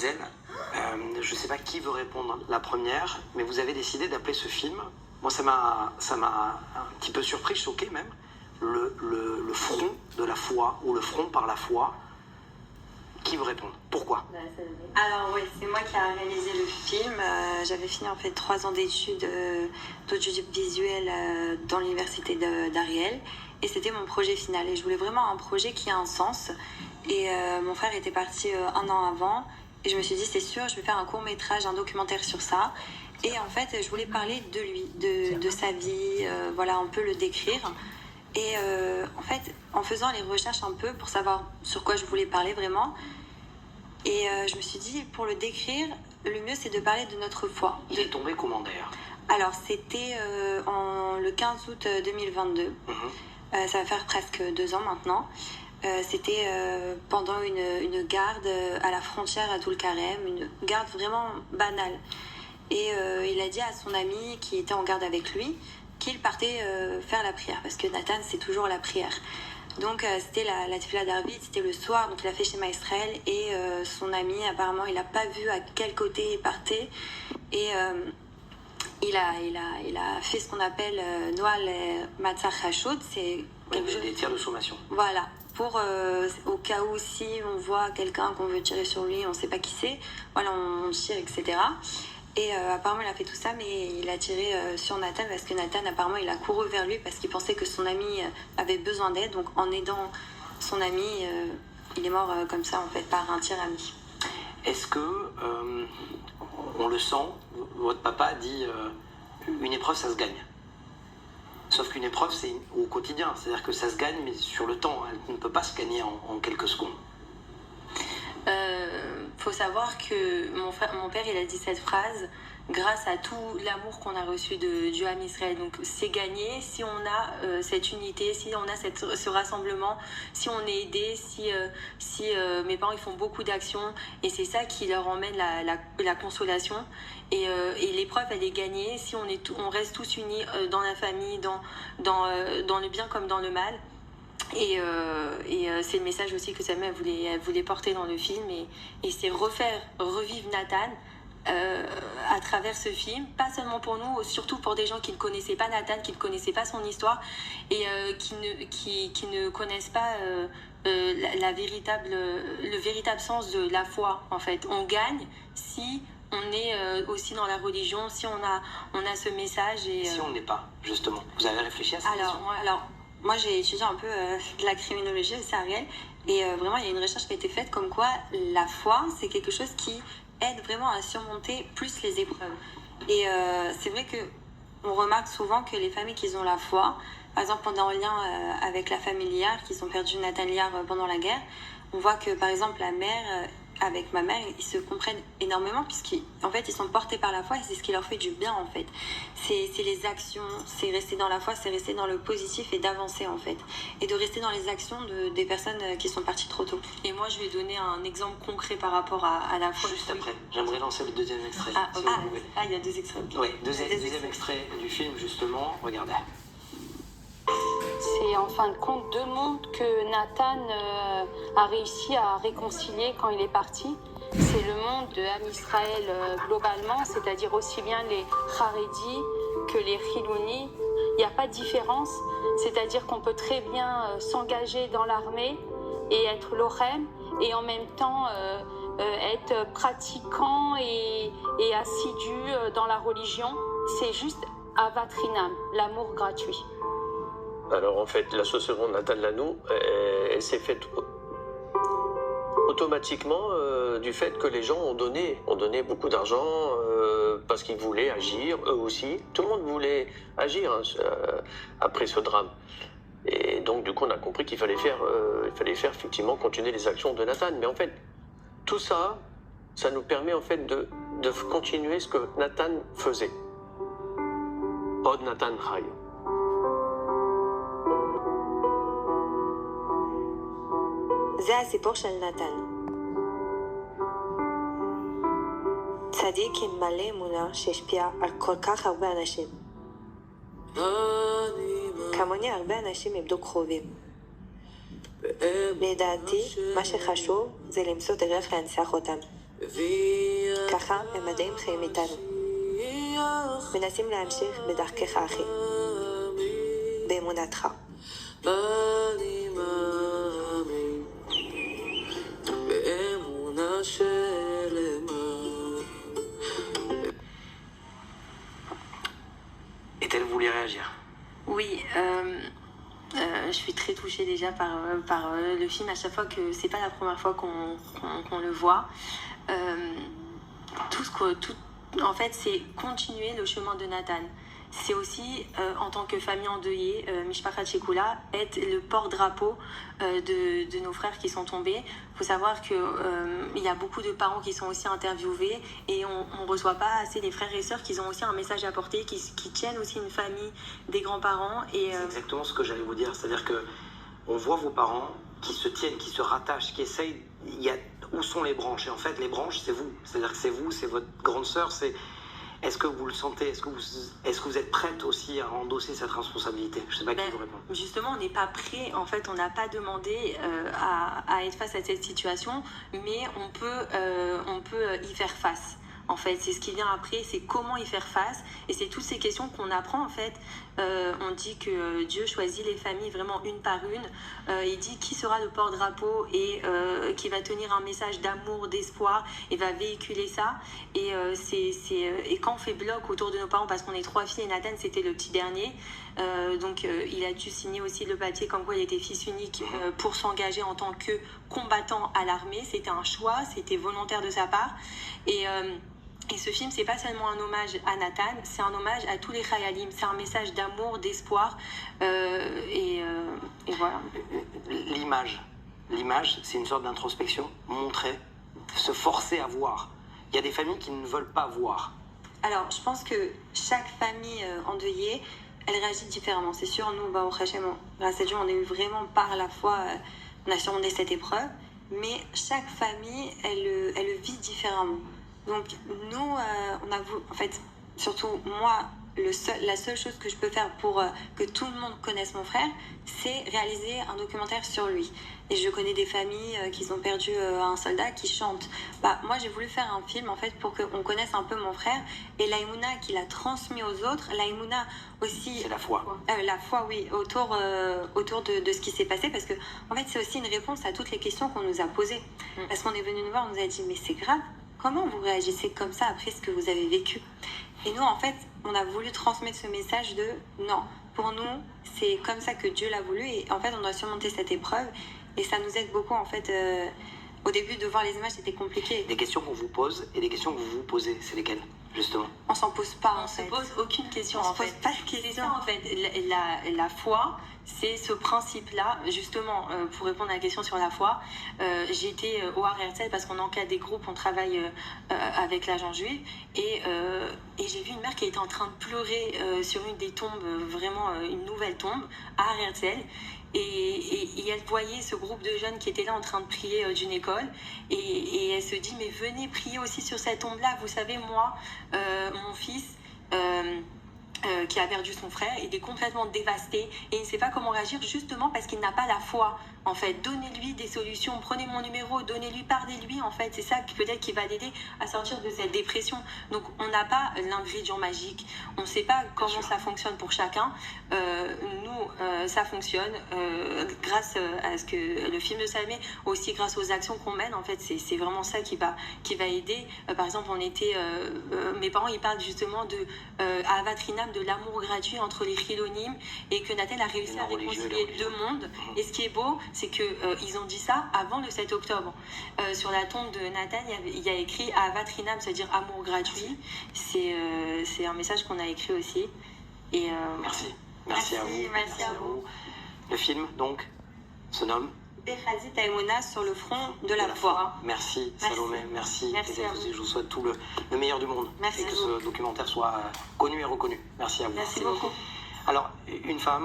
Mademoiselle, je ne sais pas qui veut répondre la première, mais vous avez décidé d'appeler ce film, moi ça m'a un petit peu surpris, choqué même, le front de la foi, ou le front par la foi. Qui veut répondre? Pourquoi? Alors oui, c'est moi qui ai réalisé le film. J'avais fini en fait 3 ans d'études d'audiovisuel dans l'université d'Ariel. Et c'était mon projet final. Et je voulais vraiment un projet qui a un sens. Et mon frère était parti 1 an avant. Et je me suis dit, c'est sûr, je vais faire un court-métrage, un documentaire sur ça. Et en fait, je voulais parler de lui, de sa vie, voilà, un peu le décrire. Et en fait, en faisant les recherches un peu pour savoir sur quoi je voulais parler vraiment, et je me suis dit, pour le décrire, le mieux c'est de parler de notre foi. Il est tombé comment d'ailleurs? Alors, c'était le 15 août 2022. Ça va faire presque 2 ans maintenant. C'était pendant une garde à la frontière à Toul-Karem, une garde vraiment banale. Et il a dit à son ami qui était en garde avec lui qu'il partait faire la prière, parce que Nathan, c'est toujours la prière. Donc c'était la Tefila d'Arvit, c'était le soir, donc il a fait chez Israël, et son ami, apparemment, il n'a pas vu à quel côté il partait, et il a fait ce qu'on appelle Noal Matzah Hashod, c'est des tirs de sommation. Voilà, pour au cas où si on voit quelqu'un qu'on veut tirer sur lui, on ne sait pas qui c'est, voilà, on tire, etc. Et apparemment il a fait tout ça, mais il a tiré sur Nathan, parce que Nathan apparemment il a couru vers lui parce qu'il pensait que son ami avait besoin d'aide. Donc en aidant son ami, il est mort comme ça en fait, par un tir ami. Est-ce que on le sent, votre papa dit une épreuve ça se gagne. Sauf qu'une épreuve c'est au quotidien, c'est-à-dire que ça se gagne mais sur le temps, elle ne peut pas se gagner en quelques secondes. Faut savoir que mon père il a dit cette phrase grâce à tout l'amour qu'on a reçu du Ham Israël. Donc c'est gagné si on a cette unité, si on a ce rassemblement, si on est aidé, si mes parents ils font beaucoup d'actions, et c'est ça qui leur emmène la consolation. Et l'épreuve elle est gagnée si on reste tous unis dans la famille, dans le bien comme dans le mal. Et c'est le message aussi que Salma elle voulait porter dans le film, et c'est revivre Nathan à travers ce film, pas seulement pour nous, surtout pour des gens qui ne connaissaient pas Nathan, qui ne connaissaient pas son histoire, et qui ne connaissent pas le véritable sens de la foi. En fait, on gagne si on est aussi dans la religion, si on a ce message. Et si on n'est pas, justement, vous avez réfléchi à ça? Alors moi j'ai étudié un peu de la criminologie aussi à Ariel, et vraiment il y a une recherche qui a été faite comme quoi la foi c'est quelque chose qui aide vraiment à surmonter plus les épreuves. Et c'est vrai que on remarque souvent que les familles qui ont la foi, par exemple pendant un lien avec la famille Liard, qui ont perdu Nathan Liard pendant la guerre, on voit que par exemple la mère avec ma mère, ils se comprennent énormément, puisqu'en fait ils sont portés par la foi, et c'est ce qui leur fait du bien en fait. C'est les actions, c'est rester dans la foi, c'est rester dans le positif et d'avancer en fait, et de rester dans les actions des personnes qui sont parties trop tôt. Et moi je vais donner un exemple concret par rapport à la foi. Juste après, j'aimerais lancer le deuxième extrait. Il y a 2 extraits. Oui, deuxième extrait du film justement, regardez. C'est en fin de compte 2 mondes que Nathan a réussi à réconcilier quand il est parti. C'est le monde de Ham Israël globalement, c'est-à-dire aussi bien les Haredis que les Chilouni. Il n'y a pas de différence, c'est-à-dire qu'on peut très bien s'engager dans l'armée et être lorem, et en même temps être pratiquant et assidu dans la religion. C'est juste avatrinam, l'amour gratuit. Alors en fait, l'association de Nathan Lanou, elle s'est faite automatiquement du fait que les gens ont donné beaucoup d'argent parce qu'ils voulaient agir, eux aussi. Tout le monde voulait agir après ce drame. Et donc du coup, on a compris qu'il fallait faire effectivement continuer les actions de Nathan. Mais en fait, tout ça, ça nous permet en fait de continuer ce que Nathan faisait. Od Nathan Chai. זה הסיפור של נתן. צדיק עם מלא אמונה שהשפיע על כל כך הרבה אנשים. כמוני הרבה אנשים איבדו קרובים. לדעתי, מה שחשוב זה למצוא דרך להנצח אותם. ככה ממדעים חיים איתנו. מנסים להמשיך בדרכך אחי, באמונתך. ואני מאמין באמונה שלמה. Est-elle voulu réagir? Oui, je suis très touchée déjà par le film à chaque fois que c'est pas la première fois qu'on le voit. En fait, c'est continuer le chemin de Nathan. C'est aussi, en tant que famille endeuillée, Mishpachat Shekula, être le porte-drapeau de nos frères qui sont tombés. Il faut savoir qu'il y a beaucoup de parents qui sont aussi interviewés et on ne reçoit pas assez les frères et sœurs qui ont aussi un message à porter, qui tiennent aussi une famille, des grands-parents. C'est exactement ce que j'allais vous dire. C'est-à-dire que on voit vos parents qui se tiennent, qui se rattachent, qui essayent... Où sont les branches? Et en fait, les branches, c'est vous. C'est-à-dire que c'est vous, c'est votre grande sœur, c'est... Est-ce que vous le sentez? Est-ce que vous êtes prête aussi à endosser cette responsabilité? Je ne sais pas qui vous répond. Justement, on n'est pas prêt. En fait, on n'a pas demandé à être face à cette situation, mais on peut y faire face. En fait, c'est ce qui vient après, c'est comment y faire face. Et c'est toutes ces questions qu'on apprend, en fait. On dit que Dieu choisit les familles vraiment une par une. Il dit qui sera le porte-drapeau et qui va tenir un message d'amour, d'espoir et va véhiculer ça. Et quand on fait bloc autour de nos parents, parce qu'on est 3 filles et Nathan, c'était le petit dernier. Donc, il a dû signer aussi le papier comme quoi il était fils unique pour s'engager en tant que combattant à l'armée. C'était un choix, c'était volontaire de sa part. Et ce film, c'est pas seulement un hommage à Nathan, c'est un hommage à tous les Khayalim. C'est un message d'amour, d'espoir. Et voilà. L'image, c'est une sorte d'introspection. Montrer, se forcer à voir. Il y a des familles qui ne veulent pas voir. Alors, je pense que chaque famille endeuillée, elle réagit différemment. C'est sûr, nous, au Hachem, grâce à Dieu, on a eu vraiment par la foi, on a surmonté cette épreuve. Mais chaque famille, elle le vit différemment. Donc nous, on a voulu, en fait, surtout moi, la seule chose que je peux faire pour que tout le monde connaisse mon frère, c'est réaliser un documentaire sur lui. Et je connais des familles qui ont perdu un soldat qui chante. Moi, j'ai voulu faire un film, en fait, pour qu'on connaisse un peu mon frère. Et l'aïmouna qu'il a transmis aux autres, l'aïmouna aussi... C'est la foi. La foi, oui, autour de ce qui s'est passé. Parce que, en fait, c'est aussi une réponse à toutes les questions qu'on nous a posées. Parce qu'on est venu nous voir, on nous a dit, mais c'est grave. Comment vous réagissez comme ça après ce que vous avez vécu? Et nous, en fait, on a voulu transmettre ce message de non, pour nous, c'est comme ça que Dieu l'a voulu. Et en fait, on doit surmonter cette épreuve. Et ça nous aide beaucoup, en fait. Au début, de voir les images, c'était compliqué. Des questions qu'on vous pose et des questions que vous vous posez, c'est lesquelles, justement? On s'en pose pas, en fait. On se pose aucune question, en fait. On se pose pas de questions. C'est ça, en fait. La foi, c'est ce principe-là. Justement, pour répondre à la question sur la foi, j'ai été au Har Herzl parce qu'on encadre des groupes, on travaille avec l'agent juif. Et j'ai vu une mère qui était en train de pleurer sur une des tombes, vraiment une nouvelle tombe, à Har Herzl. Et elle voyait ce groupe de jeunes qui étaient là en train de prier d'une école et elle se dit mais venez prier aussi sur cette tombe là, vous savez moi mon fils qui a perdu son frère, il est complètement dévasté et il ne sait pas comment réagir justement parce qu'il n'a pas la foi. En fait, donnez-lui des solutions, prenez mon numéro, donnez-lui, parlez-lui en fait, c'est ça peut-être qui va l'aider à sortir de cette dépression. Donc on n'a pas l'ingrédient magique, on ne sait pas comment ça fonctionne pour chacun. Nous, ça fonctionne grâce à ce que le film de Salmé, aussi grâce aux actions qu'on mène, en fait, c'est vraiment ça qui va aider. Par exemple, mes parents, ils parlent justement de Ahavat Rinam, de l'amour gratuit entre les Chilonim et que Nathan a réussi à réconcilier deux mondes. Et ce qui est beau, c'est qu'ils ont dit ça avant le 7 octobre. Sur la tombe de Nathan, il y a écrit Ahavat Rinam, c'est-à-dire amour gratuit. C'est un message qu'on a écrit aussi. Et, Merci à vous. Merci à vous. Le film, donc, se nomme Bechazit Haemunah, sur le front de la foi. Merci Salomé, merci. Merci à vous. Je vous souhaite tout le meilleur du monde. Merci et que ce documentaire soit connu et reconnu. Merci à vous. Merci beaucoup. Alors, une femme